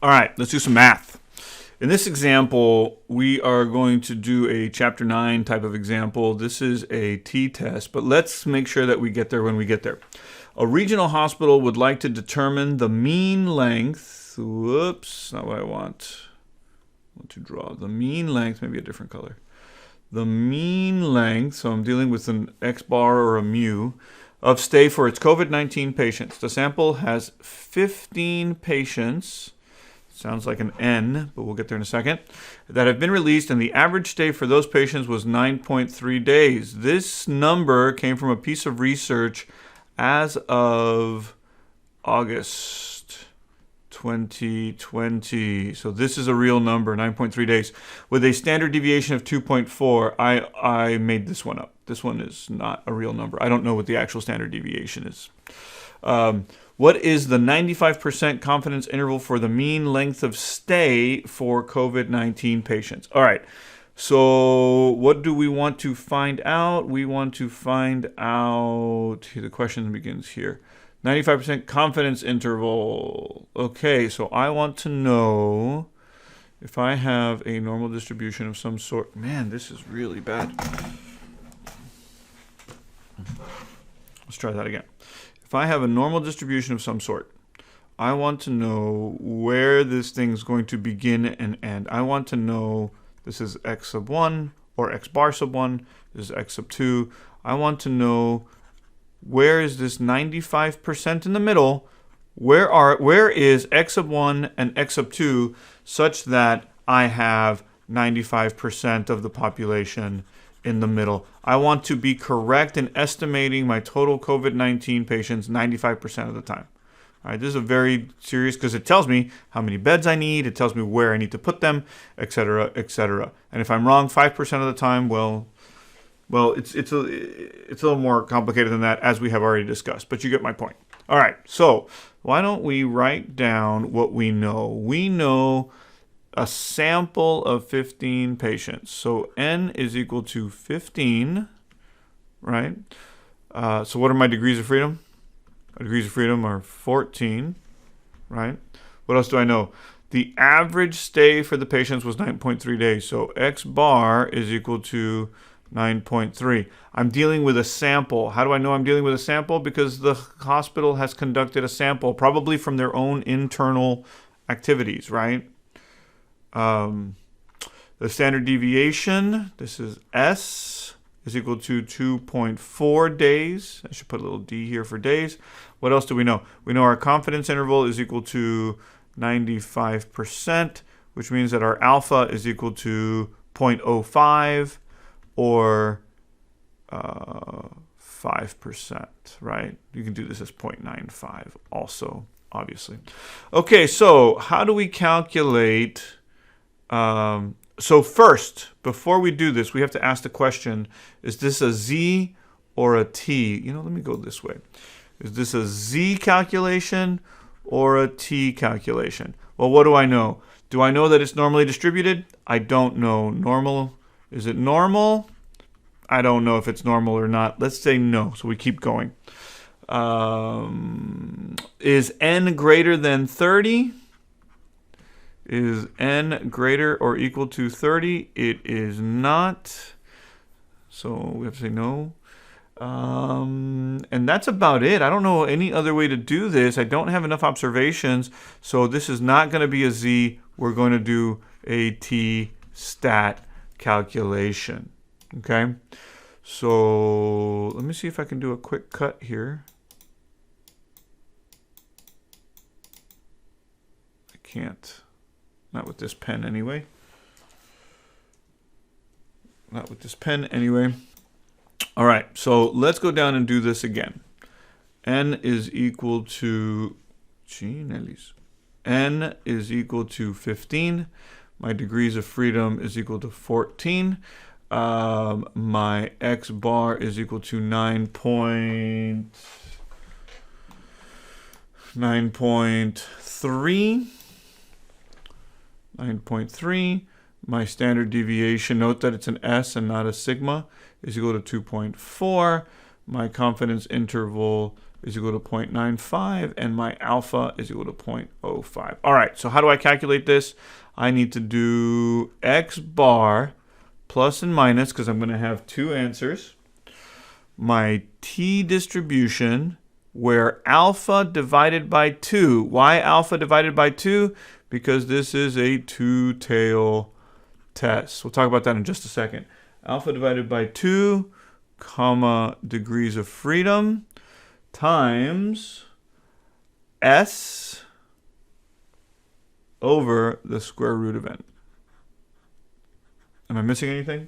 All right, let's do some math. In this example, we are going to do a chapter 9 type of example. This is a t-test, but let's make sure that we get there when we get there. A regional hospital would like to determine the mean length. Whoops, not what I want. I want to draw the mean length, maybe a different color. The mean length, so I'm dealing with an x bar or a mu, of stay for its COVID-19 patients. The sample has 15 patients. Sounds like an N, but we'll get there in a second, that have been released, and the average stay for those patients was 9.3 days. This number came from a piece of research as of August 2020. So this is a real number, 9.3 days, with a standard deviation of 2.4. I made this one up. This one is not a real number. I don't know what the actual standard deviation is. What is the 95% confidence interval for the mean length of stay for COVID-19 patients? All right, so what do we want to find out? We want to find out, the question begins here. 95% confidence interval. Okay, so I want to know if I have a normal distribution of some sort. Man, this is really bad. Let's try that again. If I have a normal distribution of some sort, I want to know where this thing's going to begin and end. I want to know this is x sub 1 or x bar sub 1. This is x sub 2. I want to know where is this 95% in the middle. Where is x sub 1 and x sub 2 such that I have 95% of the population in the middle. I want to be correct in estimating my total COVID-19 patients 95% of the time. All right, this is a very serious, because it tells me how many beds I need, it tells me where I need to put them, etc., etc. And if I'm wrong 5% of the time, well, it's a little more complicated than that, as we have already discussed, but you get my point. All right, so why don't we write down what we know? We know a sample of 15 patients. So n is equal to 15, right? So what are my degrees of freedom? My degrees of freedom are 14, right? What else do I know? The average stay for the patients was 9.3 days. So x bar is equal to 9.3. I'm dealing with a sample. How do I know I'm dealing with a sample? Because the hospital has conducted a sample, probably from their own internal activities, right? The standard deviation, this is S, is equal to 2.4 days. I should put a little d here for days. What else do we know? We know our confidence interval is equal to 95%, which means that our alpha is equal to 0.05 or 5%, right? You can do this as 0.95 also, obviously. Okay, so how do we calculate... So first, before we do this, we have to ask the question, is this a Z or a T? Let me go this way. Is this a Z calculation or a T calculation? Well, what do I know? Do I know that it's normally distributed? I don't know. Normal, is it normal? I don't know if it's normal or not. Let's say no, so we keep going. Is n greater than 30? Is n greater or equal to 30? It is not. So we have to say no. And that's about it. I don't know any other way to do this. I don't have enough observations. So this is not going to be a Z. We're going to do a t-stat calculation. Okay? So let me see if I can do a quick cut here. I can't. Not with this pen anyway. Not with this pen anyway. All right, so let's go down and do this again. N is equal to, N is equal to 15. My degrees of freedom is equal to 14. My x bar is equal to 9.3. My standard deviation, note that it's an S and not a sigma, is equal to 2.4. My confidence interval is equal to 0.95, and my alpha is equal to 0.05. All right, so how do I calculate this? I need to do x bar plus and minus, because I'm going to have two answers. My t distribution, where alpha divided by 2. Why alpha divided by 2? Because this is a two-tail test. We'll talk about that in just a second. Alpha divided by 2, comma, degrees of freedom, times s over the square root of n. Am I missing anything?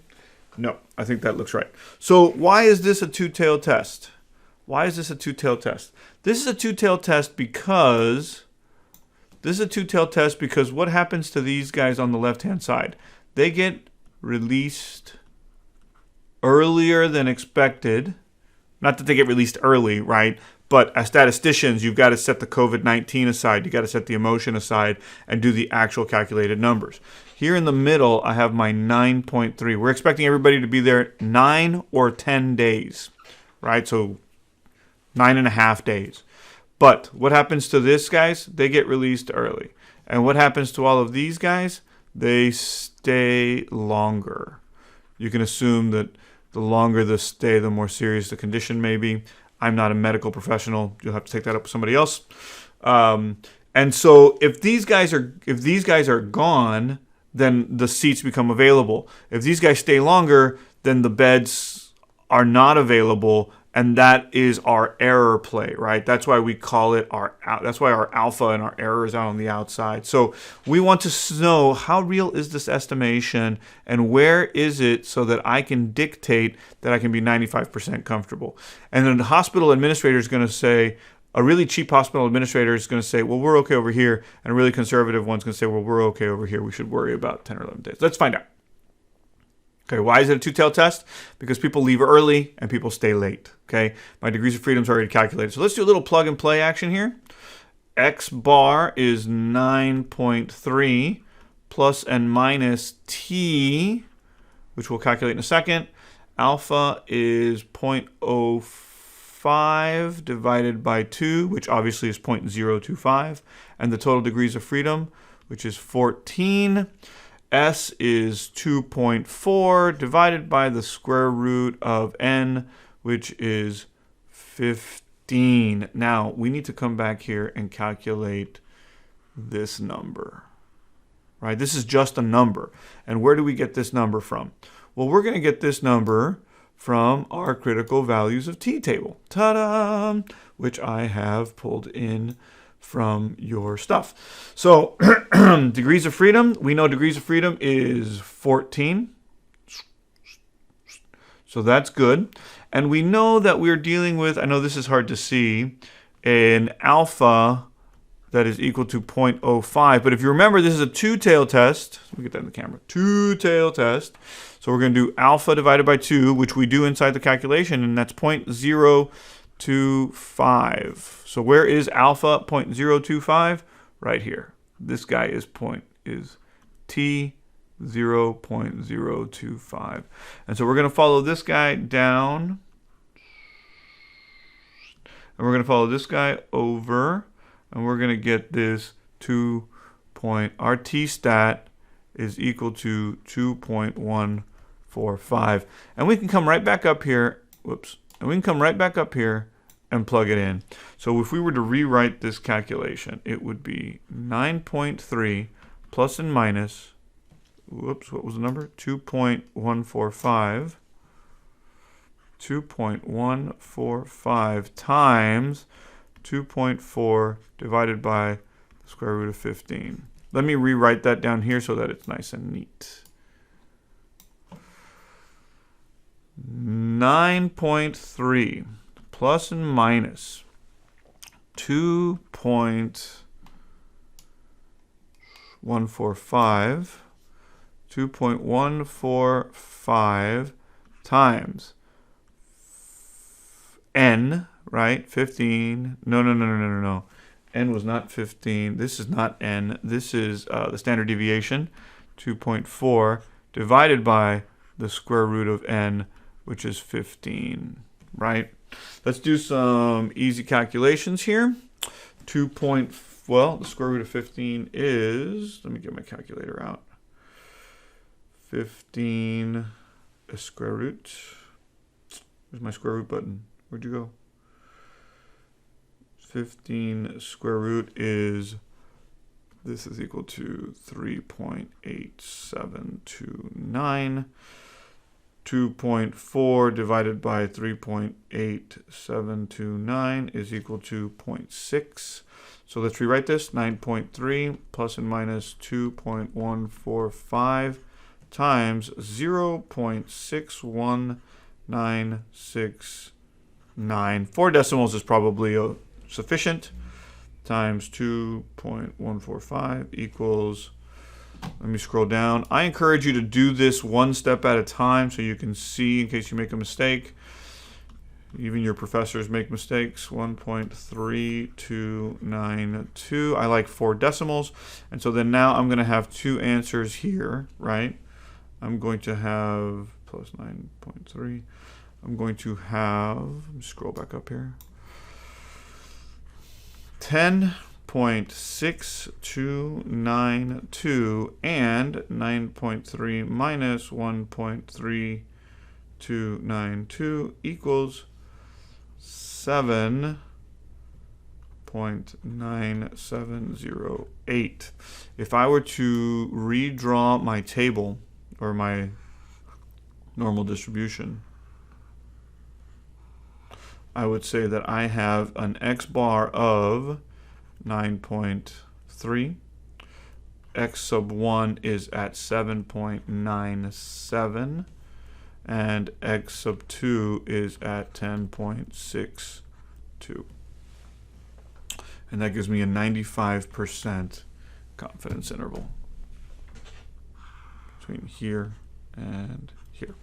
No, I think that looks right. So why is this a two-tailed test? Why is this a two-tailed test? This is a two-tailed test because what happens to these guys on the left-hand side? They get released earlier than expected. Not that they get released early, right? But as statisticians, you've got to set the COVID-19 aside. You've got to set the emotion aside and do the actual calculated numbers. Here in the middle, I have my 9.3. We're expecting everybody to be there 9 or 10 days, right? So 9.5 days. But what happens to this, guys? They get released early. And what happens to all of these guys? They stay longer. You can assume that the longer the stay, the more serious the condition may be. I'm not a medical professional. You'll have to take that up with somebody else. And so if these guys are gone, then the seats become available. If these guys stay longer, then the beds are not available, and that is our error play, right? That's why we call it that's why our alpha and our error is out on the outside. So we want to know, how real is this estimation and where is it, so that I can dictate that I can be 95% comfortable. And then the hospital administrator is going to say, a really cheap hospital administrator is going to say, well, we're okay over here. And a really conservative one's going to say, well, we're okay over here. We should worry about 10 or 11 days. Let's find out. Okay, why is it a two-tailed test? Because people leave early and people stay late. Okay, my degrees of freedom is already calculated. So let's do a little plug and play action here. X bar is 9.3 plus and minus t, which we'll calculate in a second. Alpha is 0.05 divided by 2, which obviously is 0.025. And the total degrees of freedom, which is 14. S is 2.4 divided by the square root of n, which is 15. Now, we need to come back here and calculate this number, right? This is just a number. And where do we get this number from? Well, we're going to get this number from our critical values of t table, ta-da, which I have pulled in from your stuff. So degrees of freedom, we know degrees of freedom is 14. So that's good. And we know that we're dealing with, I know this is hard to see, an alpha that is equal to 0.05. But if you remember, this is a two-tailed test. Let me get that in the camera. Two-tailed test. So we're going to do alpha divided by 2, which we do inside the calculation, and that's 0.025. So where is alpha 0.025? Right here. This guy is t 0.025. And so we're going to follow this guy down. And we're going to follow this guy over. And we're going to get this our tstat is equal to 2.145. And we can come right back up here. Whoops. And we can come right back up here and plug it in. So if we were to rewrite this calculation, it would be 9.3 plus and minus, whoops, what was the number? 2.145. 2.145 times 2.4 divided by the square root of 15. Let me rewrite that down here so that it's nice and neat. 9.3 plus and minus 2.145 times n, right? 15. No. N was not 15. This is not n. This is the standard deviation, 2.4, divided by the square root of n, which is 15, right? Let's do some easy calculations here. Well, the square root of 15 is, let me get my calculator out. 15 square root. Where's my square root button? Where'd you go? 15 square root is, this is equal to 3.8729. 2.4 divided by 3.8729 is equal to 0.6. So let's rewrite this. 9.3 plus and minus 2.145 times 0.61969. 4 decimals is probably sufficient. Times 2.145 equals, let me scroll down. I encourage you to do this one step at a time so you can see in case you make a mistake. Even your professors make mistakes. 1.3292. I like 4 decimals. And so then now I'm going to have 2 answers here, right? I'm going to have plus 9.3. I'm going to have, let me scroll back up here. 10.6292 and 9.3 minus 1.3292 equals 7.9708. If I were to redraw my table or my normal distribution, I would say that I have an x bar of 9.3. X sub 1 is at 7.97. And x sub 2 is at 10.62. And that gives me a 95% confidence interval between here and here.